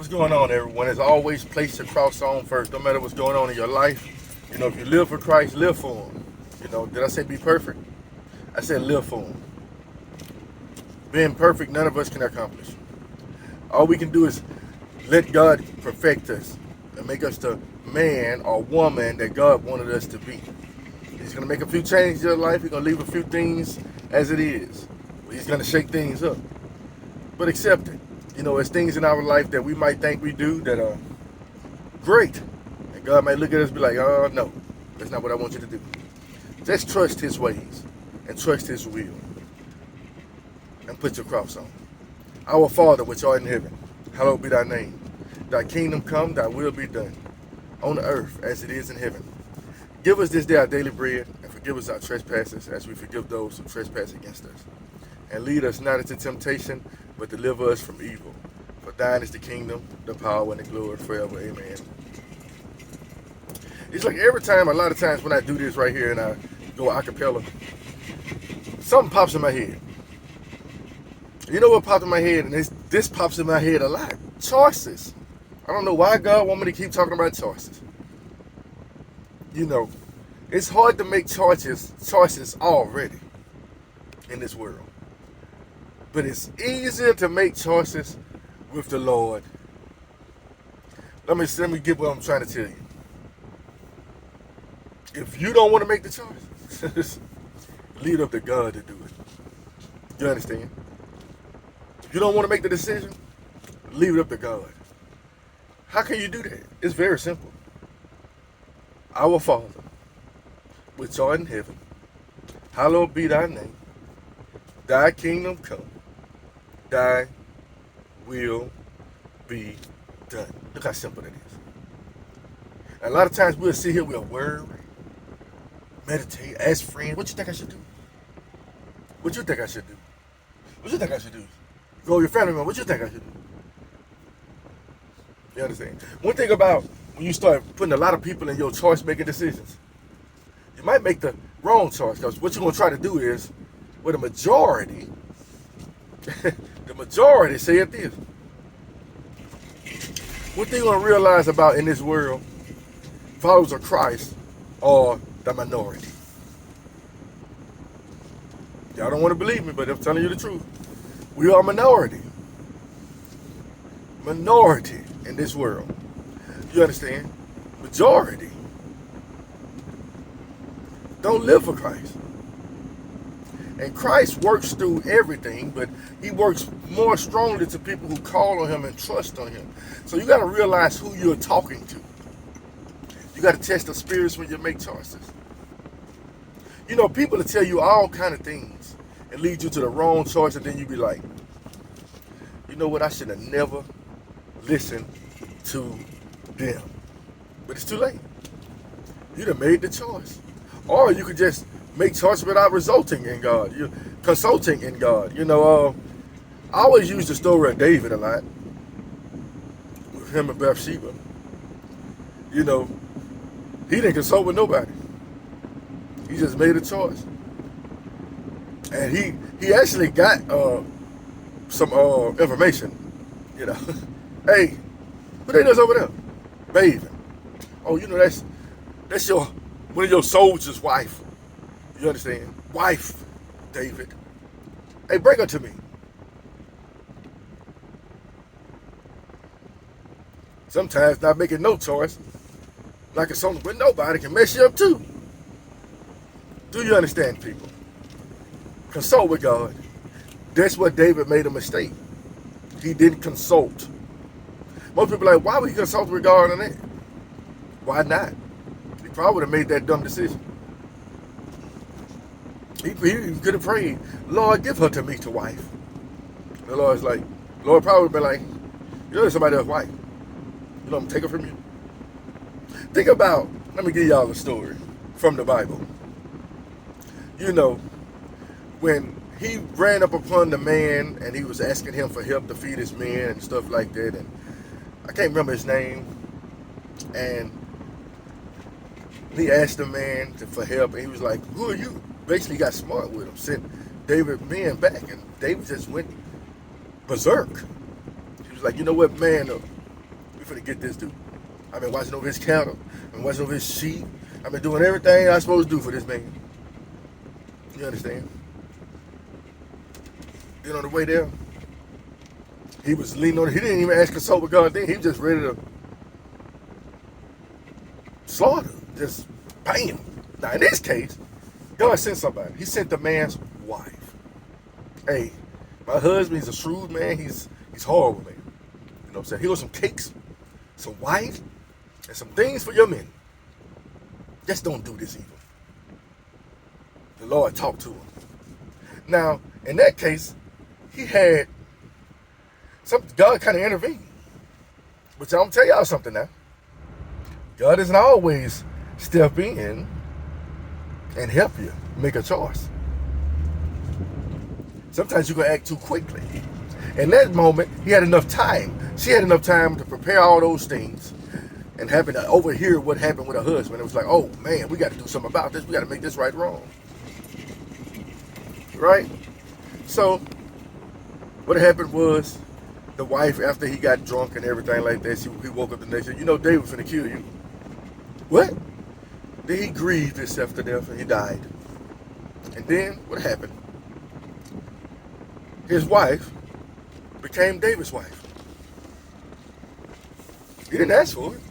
What's going on, everyone? As always, place your cross on first. No matter what's going on in your life, if you live for Christ, live for Him. Did I say be perfect? I said live for Him. Being perfect, none of us can accomplish. All we can do is let God perfect us and make us the man or woman that God wanted us to be. He's going to make a few changes in your life. He's going to leave a few things as it is. He's going to shake things up. But accept it. There's things in our life that we might think we do that are great. And God might look at us and be like, oh, no, that's not what I want you to do. Just trust His ways and trust His will. And put your cross on. Our Father, which art in heaven, hallowed be thy name. Thy kingdom come, thy will be done, on the earth as it is in heaven. Give us this day our daily bread, and forgive us our trespasses as we forgive those who trespass against us. And lead us not into temptation, but deliver us from evil. For thine is the kingdom, the power, and the glory forever. Amen. It's like every time, a lot of times when I do this right here and I go a cappella, something pops in my head. You know what popped in my head? And this pops in my head a lot. Choices. I don't know why God want me to keep talking about choices. It's hard to make choices already in this world. But it's easier to make choices with the Lord. Let me get what I'm trying to tell you. If you don't want to make the choice, leave it up to God to do it. You understand? If you don't want to make the decision, leave it up to God. How can you do that? It's very simple. Our Father, which art in heaven, hallowed be thy name. Thy kingdom come. Thy will be done. Look how simple that is. And a lot of times we'll sit here, we'll worry, meditate, ask friends, what you think I should do? What you think I should do? What you think I should do? Go to your family member, what you think I should do? You understand? One thing about when you start putting a lot of people in your choice-making decisions, you might make the wrong choice, because what you're going to try to do is, the majority, say it this. One thing you're going to realize about in this world, followers of Christ are the minority. Y'all don't want to believe me, but I'm telling you the truth. We are minority. Minority in this world. You understand? Majority don't live for Christ. And Christ works through everything, but He works more strongly to people who call on Him and trust on Him. So you got to realize who you're talking to. You got to test the spirits when you make choices. People will tell you all kind of things and lead you to the wrong choice, and then you be like, you know what, I should have never listened to them. But it's too late. You done made the choice. Or you could just make choices without resulting in God. You consulting in God. I always use the story of David a lot. With him and Bathsheba. He didn't consult with nobody. He just made a choice. And he actually got some information. Hey, who they does over there? Bathing. Oh, that's one of your soldiers' wife. You understand? Wife, David. Hey, bring her to me. Sometimes not making no choice, like it's something with nobody, can mess you up too. Do you understand, people? Consult with God. That's what David made a mistake. He didn't consult. Most people are like, why would he consult with God on that? Why not? He probably would have made that dumb decision. He could have prayed, Lord, give her to me to wife. The Lord's like, Lord probably would have been like, you're somebody else's wife. I'm going to take her from you. Think about, let me give y'all a story from the Bible. When he ran up upon the man and he was asking him for help to feed his men and stuff like that, and I can't remember his name, and he asked the man for help, and he was like, who are you? Basically got smart with him, sent David men back, and David just went berserk. He was like, you know what, man, finna get this dude. I've been watching over his cattle. I've been watching over his sheep. I've been doing everything I'm supposed to do for this man. You understand? Then on the way there, he was leaning on it. He didn't even ask consult with God then. He was just ready to slaughter. Just bam. Now in this case, God sent somebody. He sent the man's wife. Hey, my husband, he's a shrewd man. He's horrible, man. You know what I'm saying? Here was some cakes, some wine, and some things for your men. Just don't do this evil. The Lord talked to him. Now, in that case, he had God kind of intervened. But I'm going to tell y'all something now. God doesn't always step in and help you make a choice. Sometimes you're going to act too quickly. In that moment, he had enough time. She had enough time to prepare all those things and happen to overhear what happened with her husband. It was like, oh man, we got to do something about this. We got to make this right wrong. Right? So, what happened was, the wife, after he got drunk and everything like that, he woke up the next day. You know, David was finna kill you. What? Then he grieved himself to death and he died. And then, what happened? His wife became David's wife. He didn't ask for it.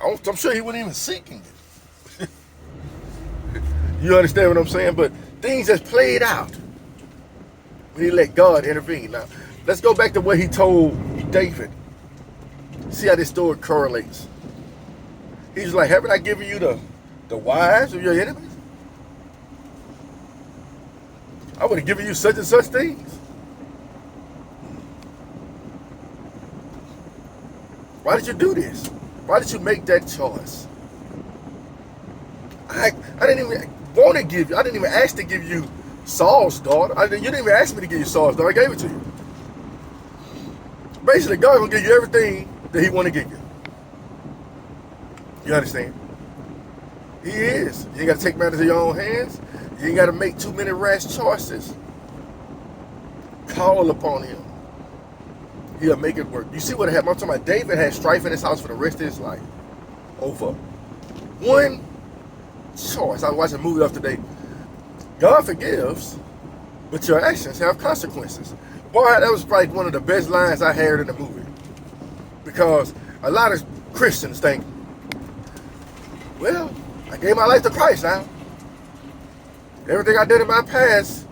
I'm sure he wasn't even seeking it. You understand what I'm saying? But things just played out when he let God intervene. Now, let's go back to what he told David. See how this story correlates. He's like, haven't I given you the wives of your enemies? I would have given you such and such things. Why did you do this? Why did you make that choice? I didn't even want to give you, I didn't even ask to give you Saul's daughter. You didn't even ask me to give you Saul's daughter. I gave it to you. Basically, God's going to give you everything that he want to give you. You understand? He is. You ain't got to take matters in your own hands. You ain't got to make too many rash choices. Call upon him. He'll make it work. You see what happened? I'm talking about David had strife in his house for the rest of his life. Over one choice. I was watching a movie the other day. God forgives, but your actions have consequences. Boy, that was probably one of the best lines I heard in the movie. Because a lot of Christians think, well, I gave my life to Christ now. Everything I did in my past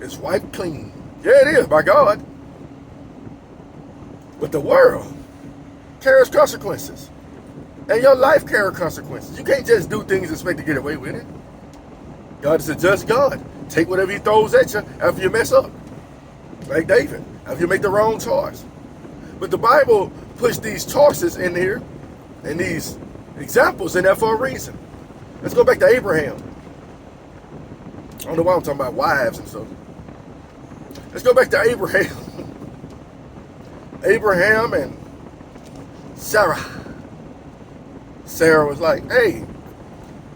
is wiped clean. Yeah, it is, by God. But the world carries consequences. And your life carries consequences. You can't just do things and expect to get away with it. God is a just God. Take whatever he throws at you after you mess up. Like David, after you make the wrong choice. But the Bible puts these choices in here and these examples in there for a reason. Let's go back to Abraham. I don't know why I'm talking about wives and stuff. Let's go back to Abraham. Abraham and Sarah. Sarah was like, hey,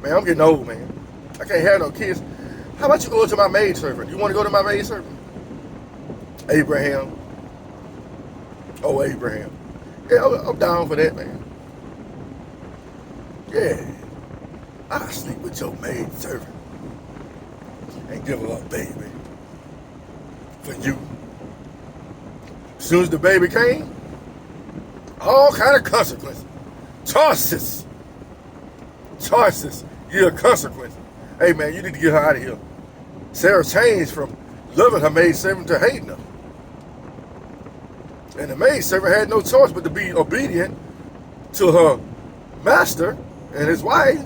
man, I'm getting old, man. I can't have no kids. How about you go to my maidservant? You want to go to my maidservant? Abraham. Oh, Abraham. Yeah, I'm down for that, man. Yeah. I'll sleep with your maidservant and give her a baby for you. As soon as the baby came, all kind of consequences. Choices. Yeah, consequences. Hey, man, you need to get her out of here. Sarah changed from loving her maidservant to hating her. And the maidservant had no choice but to be obedient to her master and his wife.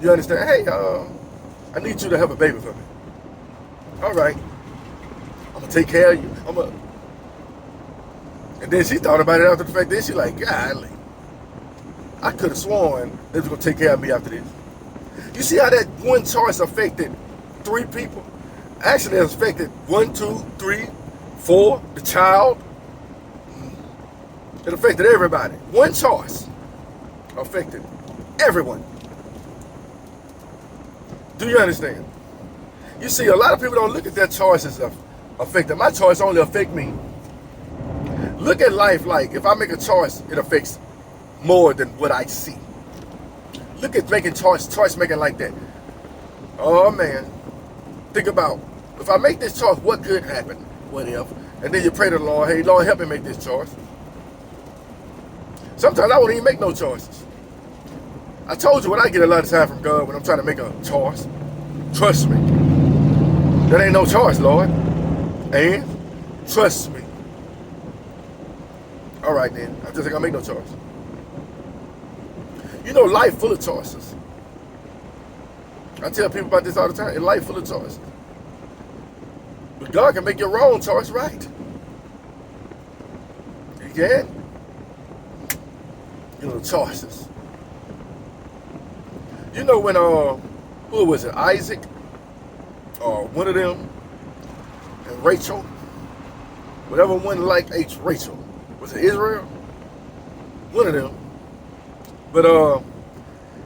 You understand? Hey, I need you to have a baby for me. All right. I'm going to take care of you. And then she thought about it after the fact. Then she like, golly, I could have sworn they was going to take care of me after this. You see how that one choice affected 3 people? Actually, it affected 1, 2, 3, 4, the child. It affected everybody. One choice affected everyone. Do you understand? You see, a lot of people don't look at their choices affected. My choice only affect me. Look at life like if I make a choice, it affects more than what I see. Look at making choice making like that. Oh man, think about if I make this choice, what could happen? What if? And then you pray to the Lord, hey Lord, help me make this choice. Sometimes I won't even make no choices. I told you what I get a lot of time from God when I'm trying to make a choice. Trust me. That ain't no choice, Lord. And trust me. All right then. I just ain't gonna make no choice. You know, life full of choices. I tell people about this all the time. Life full of choices. But God can make your wrong choice right. He can. You know, choices. You know when who was it, Isaac or one of them, and Rachel, whatever one like Rachel, was it Israel? One of them. But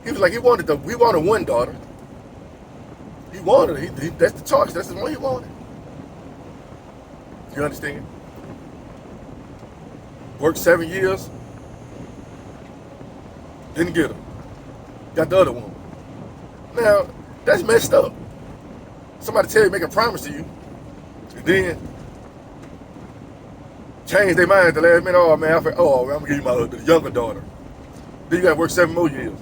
he was like he wanted one daughter. He wanted it. That's the choice. That's the one he wanted. You understand? Worked 7 years, didn't get her. Got the other one. Now, that's messed up. Somebody tell you, make a promise to you, and then change their mind at the last minute. Oh man, I'm gonna give you the younger daughter. Then you gotta work 7 more years.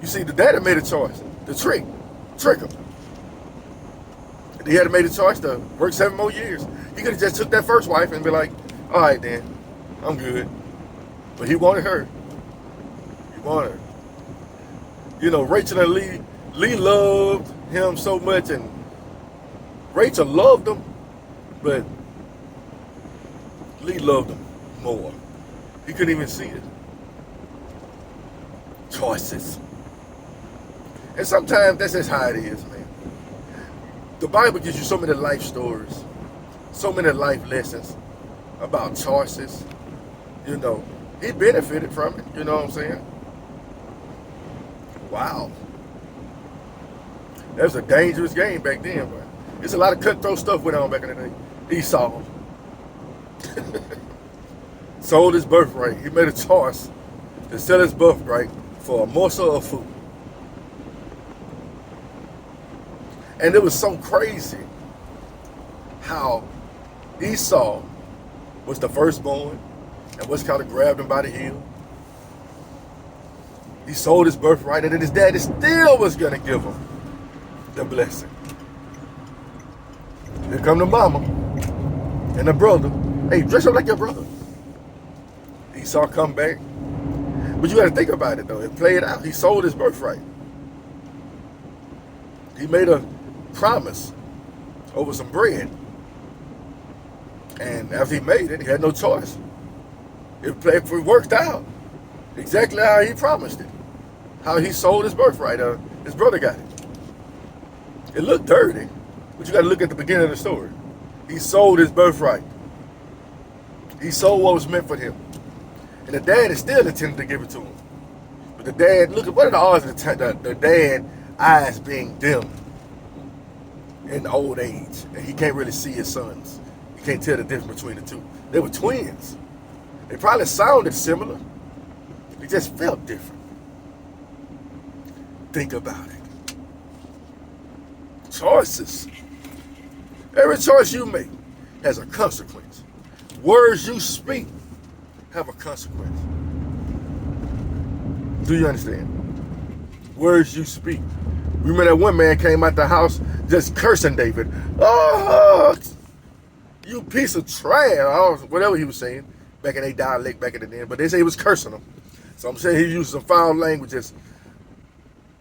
You see, the daddy made a choice. The trick him. If he had made a choice to work 7 more years, he could have just took that first wife and be like, all right then, I'm good. But he wanted her. He wanted her. You know, Rachel and Lee loved him so much, and Rachel loved him, but Lee loved him more. He couldn't even see it. Choices. And sometimes that's just how it is, man. The Bible gives you so many life stories, so many life lessons about choices. You know, he benefited from it, you know what I'm saying? Wow. That was a dangerous game back then, but there's a lot of cutthroat stuff went on back in the day. Esau sold his birthright. He made a choice to sell his birthright for a morsel of food. And it was so crazy how Esau was the firstborn and was kind of grabbed him by the heel. He sold his birthright, and then his daddy still was going to give him the blessing. Here come the mama and the brother. Hey, dress up like your brother. Esau come back. But you got to think about it, though. It played out. He sold his birthright. He made a promise over some bread. And after he made it, he had no choice. It worked out exactly how he promised it. How he sold his birthright. His brother got it. It looked dirty, but you got to look at the beginning of the story. He sold his birthright. He sold what was meant for him. And the dad is still intending to give it to him. But the dad, look at what are the odds of the dad eyes being dim in old age. And he can't really see his sons. He can't tell the difference between the two. They were twins. They probably sounded similar. They just felt different. Think about it. Choices. Every choice you make has a consequence. Words you speak have a consequence. Do you understand? Words you speak. Remember that one man came out the house just cursing David. Oh, you piece of trash. Or whatever he was saying back in their dialect back in the day. But they say he was cursing them. So I'm saying he used some foul languages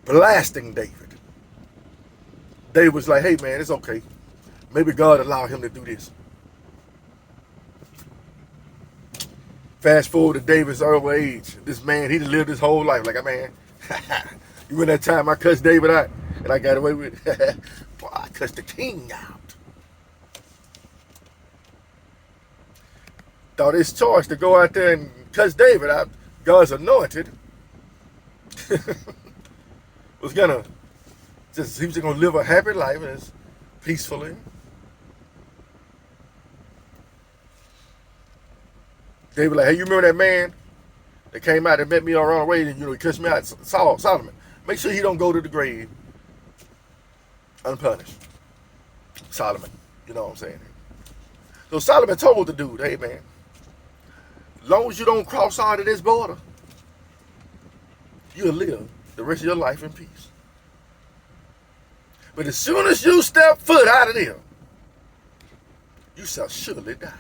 blasting David. David was like, hey man, it's okay. Maybe God allowed him to do this. Fast forward to David's old age. This man, he lived his whole life like, man, you remember that time I cussed David out and I got away with it? Boy, I cussed the king out. Thought his choice to go out there and cuss David out, God's anointed, was he was just gonna live a happy life and peacefully. They were like, hey, you remember that man that came out and met me on the wrong way and, he cussed me out? Solomon. Make sure he don't go to the grave unpunished. Solomon. You know what I'm saying? So Solomon told the dude, hey, man, as long as you don't cross out of this border, you'll live the rest of your life in peace. But as soon as you step foot out of there, you shall surely die.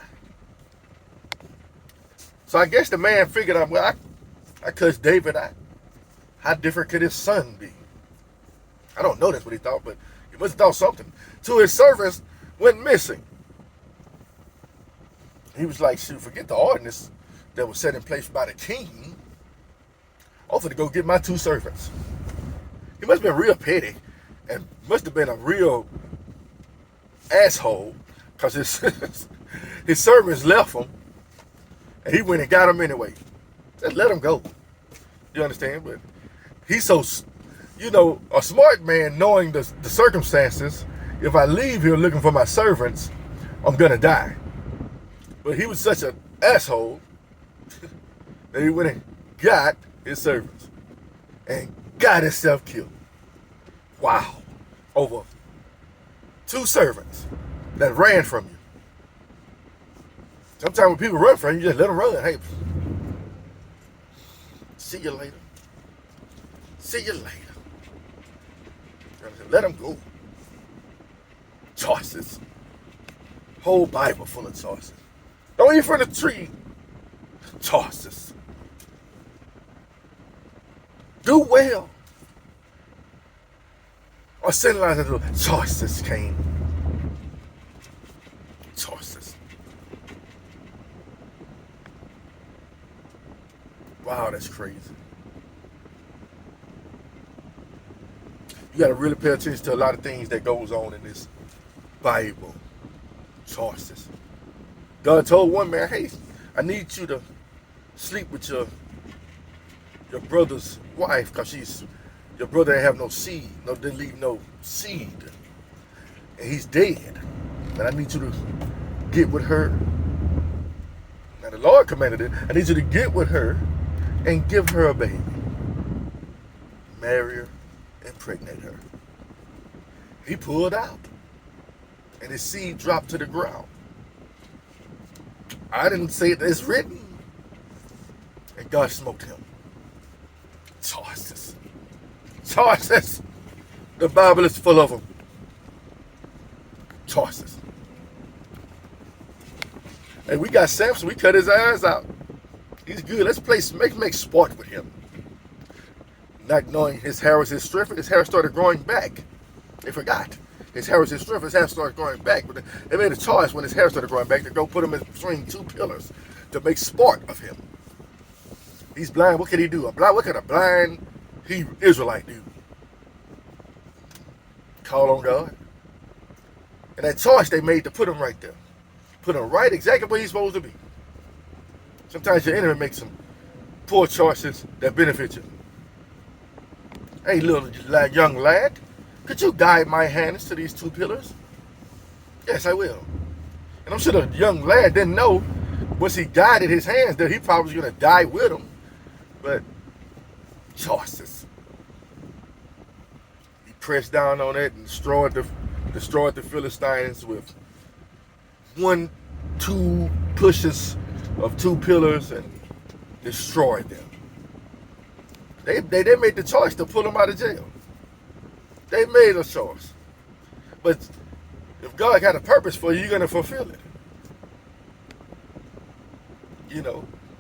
So I guess the man figured out, well, I cussed David out. How different could his son be? I don't know that's what he thought, but he must have thought something. So his servants went missing. He was like, shoot, forget the ordinance that was set in place by the king. I'm going to go get my 2 servants. He must have been real petty and must have been a real asshole because his servants left him and he went and got them anyway. Just let him go. You understand? But he's so, a smart man knowing the circumstances. If I leave here looking for my servants, I'm going to die. But he was such an asshole that he went and got his servants and got himself killed. Wow. Over 2 servants that ran from you. Sometimes when people run from you, just let them run. Hey, see you later. See you later. Let them go. Choices. Whole Bible full of choices. Don't eat from the tree. Choices. Do well. Or sin like that. Choices came. Choices. Wow, that's crazy. You got to really pay attention to a lot of things that goes on in this Bible. Choices. God told one man, hey, I need you to sleep with your brother's wife because your brother ain't have no seed, didn't leave no seed. And he's dead. And I need you to get with her. Now the Lord commanded it. I need you to get with her and give her a baby. Marry her, impregnate her. He pulled out. And his seed dropped to the ground. I didn't say it, it's written. And God smoked him. Choices. Choices. The Bible is full of them. Choices. Hey, we got Samson. We cut his eyes out. He's good. Let's make sport with him. Not knowing his hair was his strength, his hair started growing back. They forgot. His hair was his strength, his hair started growing back. But they made a choice when his hair started growing back to go put him in between 2 pillars to make sport of him. He's blind. What can he do? What can a blind Israelite do? Call on God. And that choice they made to put him right there. Put him right exactly where he's supposed to be. Sometimes your enemy makes some poor choices that benefit you. Hey, little young lad, could you guide my hands to these 2 pillars? Yes, I will. And I'm sure the young lad didn't know once he guided his hands that he probably was going to die with them. But choices. He pressed down on it and destroyed the Philistines with 1-2 pushes of 2 pillars and destroyed them. They made the choice to pull him out of jail. They made a choice. But if God got a purpose for you, you're going to fulfill it.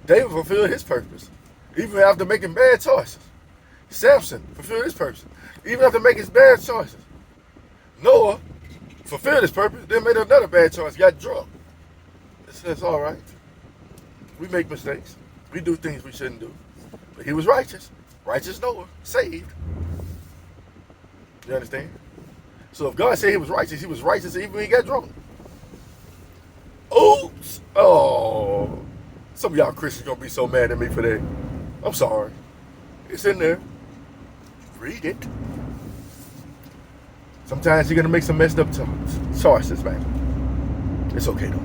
David fulfilled his purpose, even after making bad choices. Samson fulfilled his purpose, even after making bad choices. Noah fulfilled his purpose, then made another bad choice, got drunk. It's all right. We make mistakes. We do things we shouldn't do. But he was righteous. Righteous Noah, saved. You understand? So if God said he was righteous even when he got drunk. Oops. Oh. Some of y'all Christians gonna be so mad at me for that. I'm sorry. It's in there. Read it. Sometimes you're gonna make some messed up choices, man. It's okay though.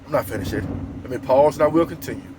I'm not finished yet. Let Let me pause and I will continue.